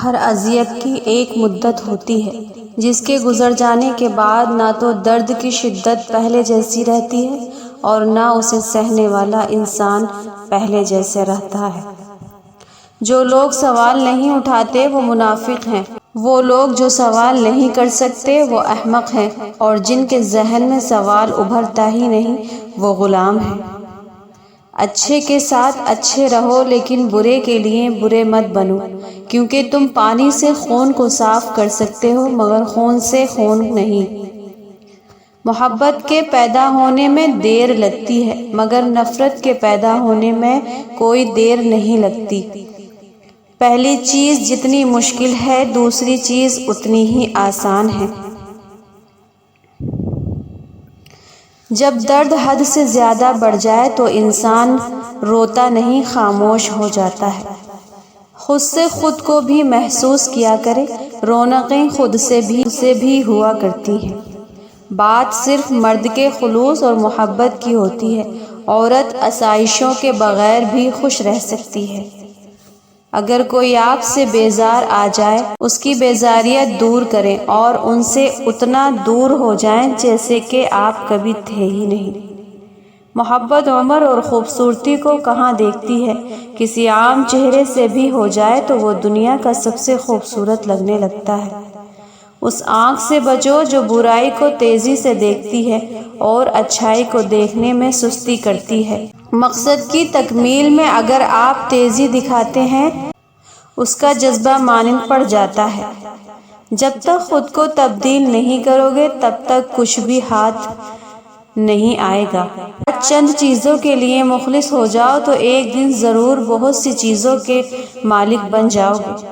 ہر اذیت کی ایک مدت ہوتی ہے جس کے گزر جانے کے بعد نہ تو درد کی شدت پہلے جیسی رہتی ہے اور نہ اسے سہنے والا انسان پہلے جیسے رہتا ہے۔ جو لوگ سوال نہیں اٹھاتے وہ منافق ہیں، وہ لوگ جو سوال نہیں کر سکتے وہ احمق ہیں، اور جن کے ذہن میں سوال ابھرتا ہی نہیں وہ غلام ہیں۔ اچھے کے ساتھ اچھے رہو لیکن برے کے لیے برے مت بنو، کیونکہ تم پانی سے خون کو صاف کر سکتے ہو مگر خون سے خون نہیں۔ محبت کے پیدا ہونے میں دیر لگتی ہے مگر نفرت کے پیدا ہونے میں کوئی دیر نہیں لگتی۔ پہلی چیز جتنی مشکل ہے دوسری چیز اتنی ہی آسان ہے۔ جب درد حد سے زیادہ بڑھ جائے تو انسان روتا نہیں خاموش ہو جاتا ہے۔ خود سے خود کو بھی محسوس کیا کرے، رونقیں خود سے بھی ہوا کرتی ہیں۔ بات صرف مرد کے خلوص اور محبت کی ہوتی ہے، عورت آسائشوں کے بغیر بھی خوش رہ سکتی ہے۔ اگر کوئی آپ سے بیزار آ جائے اس کی بیزاریت دور کریں اور ان سے اتنا دور ہو جائیں جیسے کہ آپ کبھی تھے ہی نہیں۔ محبت عمر اور خوبصورتی کو کہاں دیکھتی ہے، کسی عام چہرے سے بھی ہو جائے تو وہ دنیا کا سب سے خوبصورت لگنے لگتا ہے۔ اس آنکھ سے بچو جو برائی کو تیزی سے دیکھتی ہے اور اچھائی کو دیکھنے میں سستی کرتی ہے۔ مقصد کی تکمیل میں اگر آپ تیزی دکھاتے ہیں اس کا جذبہ مانند پڑ جاتا ہے۔ جب تک خود کو تبدیل نہیں کرو گے تب تک کچھ بھی ہاتھ نہیں آئے گا۔ چند چیزوں کے لیے مخلص ہو جاؤ تو ایک دن ضرور بہت سی چیزوں کے مالک بن جاؤ گے۔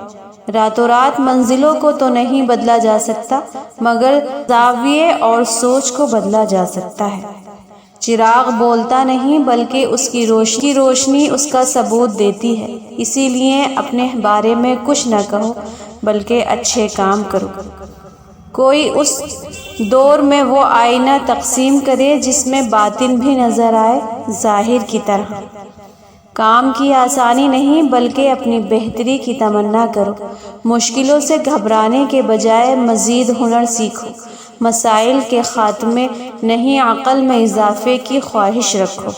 راتوں رات منزلوں کو تو نہیں بدلا جا سکتا مگر زاویے اور سوچ کو بدلا جا سکتا ہے۔ چراغ بولتا نہیں بلکہ اس کی روشنی اس کا ثبوت دیتی ہے، اسی لیے اپنے بارے میں کچھ نہ کہو بلکہ اچھے کام کرو۔ کوئی اس دور میں وہ آئینہ تقسیم کرے جس میں باطن بھی نظر آئے ظاہر کی طرح۔ کام کی آسانی نہیں بلکہ اپنی بہتری کی تمنا کرو۔ مشکلوں سے گھبرانے کے بجائے مزید ہنر سیکھو۔ مسائل کے خاتمے نہیں عقل میں اضافے کی خواہش رکھو۔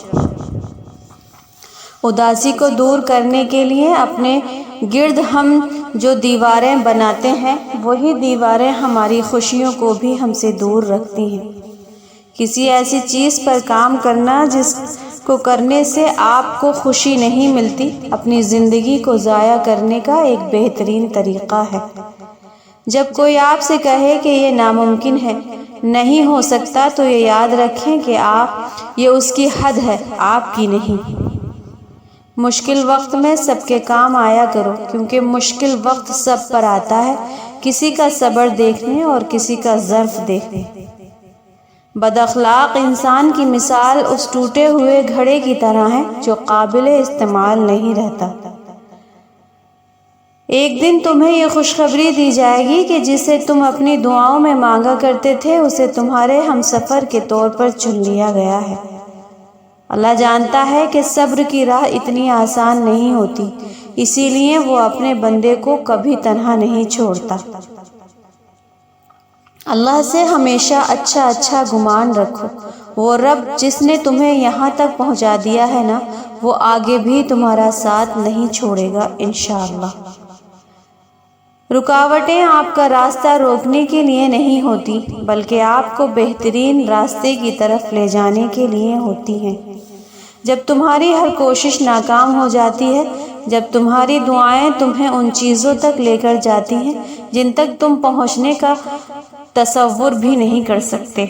اداسی کو دور کرنے کے لیے اپنے گرد ہم جو دیواریں بناتے ہیں وہی دیواریں ہماری خوشیوں کو بھی ہم سے دور رکھتی ہیں۔ کسی ایسی چیز پر کام کرنا جس کو کرنے سے آپ کو خوشی نہیں ملتی اپنی زندگی کو ضائع کرنے کا ایک بہترین طریقہ ہے۔ جب کوئی آپ سے کہے کہ یہ ناممکن ہے، نہیں ہو سکتا، تو یہ یاد رکھیں کہ یہ اس کی حد ہے، آپ کی نہیں۔ مشکل وقت میں سب کے کام آیا کرو کیونکہ مشکل وقت سب پر آتا ہے، کسی کا صبر دیکھنے اور کسی کا ظرف دیکھنے۔ بد اخلاق انسان کی مثال اس ٹوٹے ہوئے گھڑے کی طرح ہے جو قابل استعمال نہیں رہتا۔ ایک دن تمہیں یہ خوشخبری دی جائے گی کہ جسے تم اپنی دعاؤں میں مانگا کرتے تھے اسے تمہارے ہمسفر کے طور پر چن لیا گیا ہے۔ اللہ جانتا ہے کہ صبر کی راہ اتنی آسان نہیں ہوتی، اسی لیے وہ اپنے بندے کو کبھی تنہا نہیں چھوڑتا۔ اللہ سے ہمیشہ اچھا گمان رکھو۔ وہ رب جس نے تمہیں یہاں تک پہنچا دیا ہے نا، وہ آگے بھی تمہارا ساتھ نہیں چھوڑے گا انشاءاللہ۔ رکاوٹیں آپ کا راستہ روکنے کے لیے نہیں ہوتی بلکہ آپ کو بہترین راستے کی طرف لے جانے کے لیے ہوتی ہیں۔ جب تمہاری ہر کوشش ناکام ہو جاتی ہے، جب تمہاری دعائیں تمہیں ان چیزوں تک لے کر جاتی ہیں جن تک تم پہنچنے کا تصور بھی نہیں کر سکتے۔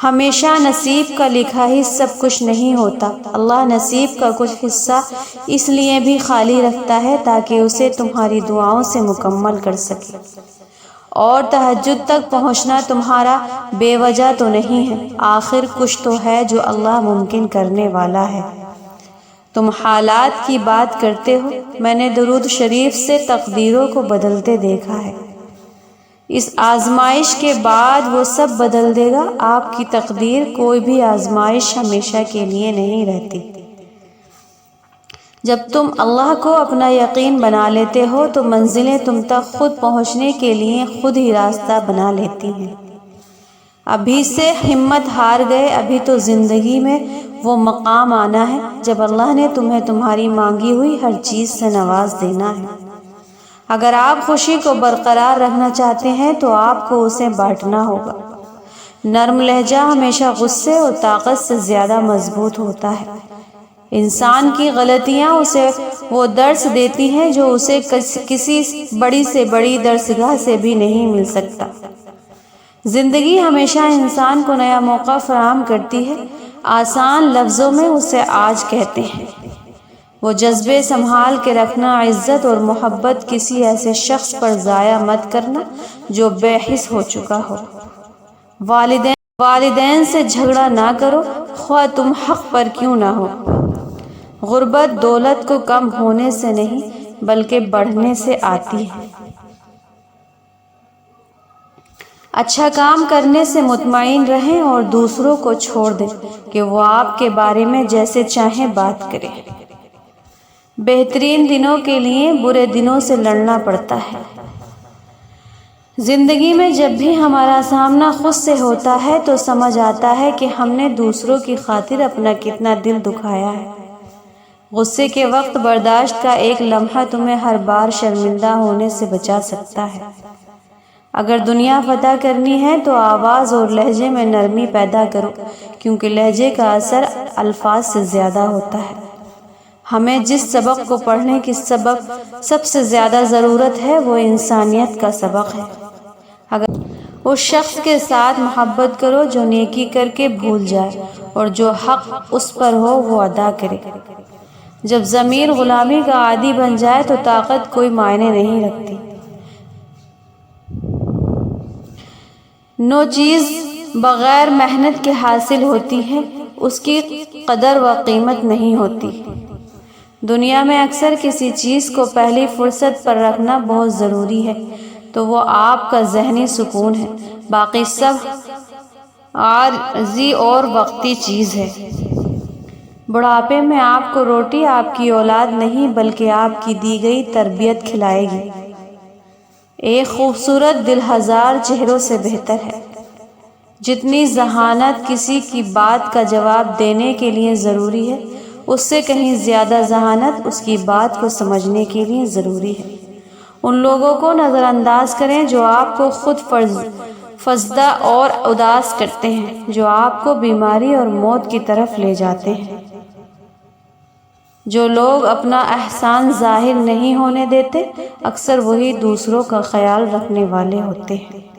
ہمیشہ نصیب کا لکھا ہی سب کچھ نہیں ہوتا۔ اللہ نصیب کا کچھ حصہ اس لیے بھی خالی رکھتا ہے تاکہ اسے تمہاری دعاؤں سے مکمل کر سکے۔ اور تہجد تک پہنچنا تمہارا بے وجہ تو نہیں ہے، آخر کچھ تو ہے جو اللہ ممکن کرنے والا ہے۔ تم حالات کی بات کرتے ہو، میں نے درود شریف سے تقدیروں کو بدلتے دیکھا ہے۔ اس آزمائش کے بعد وہ سب بدل دے گا۔ آپ کی تقدیر کوئی بھی آزمائش ہمیشہ کے لیے نہیں رہتی۔ جب تم اللہ کو اپنا یقین بنا لیتے ہو تو منزلیں تم تک خود پہنچنے کے لیے خود ہی راستہ بنا لیتی ہیں۔ ابھی سے ہمت ہار گئے، ابھی تو زندگی میں وہ مقام آنا ہے جب اللہ نے تمہیں تمہاری مانگی ہوئی ہر چیز سے نواز دینا ہے۔ اگر آپ خوشی کو برقرار رکھنا چاہتے ہیں تو آپ کو اسے بانٹنا ہوگا۔ نرم لہجہ ہمیشہ غصے اور طاقت سے زیادہ مضبوط ہوتا ہے۔ انسان کی غلطیاں اسے وہ درس دیتی ہیں جو اسے کسی بڑی سے بڑی درسگاہ سے بھی نہیں مل سکتا۔ زندگی ہمیشہ انسان کو نیا موقع فراہم کرتی ہے، آسان لفظوں میں اسے آج کہتے ہیں۔ وہ جذبے سنبھال کے رکھنا، عزت اور محبت کسی ایسے شخص پر ضائع مت کرنا جو بے حس ہو چکا ہو۔ والدین سے جھگڑا نہ کرو، خواہ تم حق پر کیوں نہ ہو۔ غربت دولت کو کم ہونے سے نہیں بلکہ بڑھنے سے آتی ہے۔ اچھا کام کرنے سے مطمئن رہیں اور دوسروں کو چھوڑ دیں کہ وہ آپ کے بارے میں جیسے چاہیں بات کریں۔ بہترین دنوں کے لیے برے دنوں سے لڑنا پڑتا ہے۔ زندگی میں جب بھی ہمارا سامنا خود سے ہوتا ہے تو سمجھ آتا ہے کہ ہم نے دوسروں کی خاطر اپنا کتنا دل دکھایا ہے۔ غصے کے وقت برداشت کا ایک لمحہ تمہیں ہر بار شرمندہ ہونے سے بچا سکتا ہے۔ اگر دنیا فتح کرنی ہے تو آواز اور لہجے میں نرمی پیدا کرو، کیونکہ لہجے کا اثر الفاظ سے زیادہ ہوتا ہے۔ ہمیں جس سبق کو پڑھنے کی سب سے زیادہ ضرورت ہے وہ انسانیت کا سبق ہے۔ اگر اس شخص کے ساتھ محبت کرو جو نیکی کر کے بھول جائے اور جو حق اس پر ہو وہ ادا کرے۔ جب ضمیر غلامی کا عادی بن جائے تو طاقت کوئی معنی نہیں رکھتی۔ جو چیز بغیر محنت کے حاصل ہوتی ہے اس کی قدر و قیمت نہیں ہوتی۔ دنیا میں اکثر کسی چیز کو پہلی فرصت پر رکھنا بہت ضروری ہے تو وہ آپ کا ذہنی سکون ہے، باقی سب عارضی اور وقتی چیز ہے۔ بڑھاپے میں آپ کو روٹی آپ کی اولاد نہیں بلکہ آپ کی دی گئی تربیت کھلائے گی۔ ایک خوبصورت دل ہزار چہروں سے بہتر ہے۔ جتنی ذہانت کسی کی بات کا جواب دینے کے لیے ضروری ہے اس سے کہیں زیادہ ذہانت اس کی بات کو سمجھنے کے لیے ضروری ہے۔ ان لوگوں کو نظر انداز کریں جو آپ کو خود فزدہ اور اداس کرتے ہیں، جو آپ کو بیماری اور موت کی طرف لے جاتے ہیں۔ جو لوگ اپنا احسان ظاہر نہیں ہونے دیتے اکثر وہی دوسروں کا خیال رکھنے والے ہوتے ہیں۔